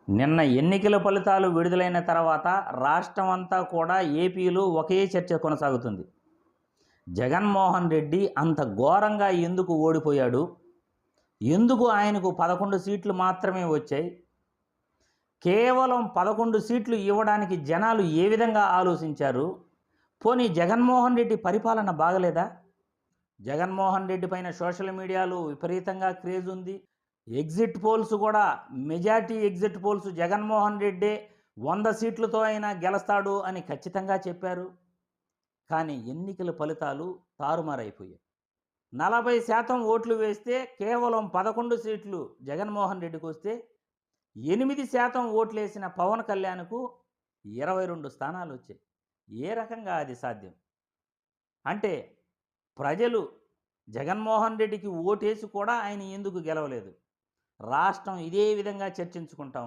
నిన్న ఎన్నికల ఫలితాలు విడుదలైన తర్వాత రాష్ట్రం అంతా కూడా ఏపీలో ఒకే చర్చ కొనసాగుతుంది. జగన్మోహన్ రెడ్డి అంత ఘోరంగా ఎందుకు ఓడిపోయాడు? ఎందుకు ఆయనకు 11 సీట్లు మాత్రమే వచ్చాయి? కేవలం 11 సీట్లు ఇవ్వడానికి జనాలు ఏ విధంగా ఆలోచించారు? పోనీ జగన్మోహన్ రెడ్డి పరిపాలన బాగలేదా? జగన్మోహన్ రెడ్డి పైన సోషల్ మీడియాలో విపరీతంగా క్రేజ్ ఉంది. ఎగ్జిట్ పోల్స్ కూడా మెజారిటీ ఎగ్జిట్ పోల్స్ జగన్మోహన్ రెడ్డే 100 సీట్లతో అయినా గెలుస్తాడు అని ఖచ్చితంగా చెప్పారు. కానీ ఎన్నికల ఫలితాలు తారుమారైపోయాయి. 40% ఓట్లు వేస్తే కేవలం 11 సీట్లు జగన్మోహన్ రెడ్డికి వస్తే 8% ఓట్లు వేసిన పవన్ కళ్యాణ్కు 22 స్థానాలు వచ్చాయి. ఏ రకంగా అది సాధ్యం? అంటే ప్రజలు జగన్మోహన్ రెడ్డికి ఓటేసి కూడా ఆయన ఎందుకు గెలవలేదు? రాష్ట్రం ఇదే విధంగా చర్చించుకుంటాం.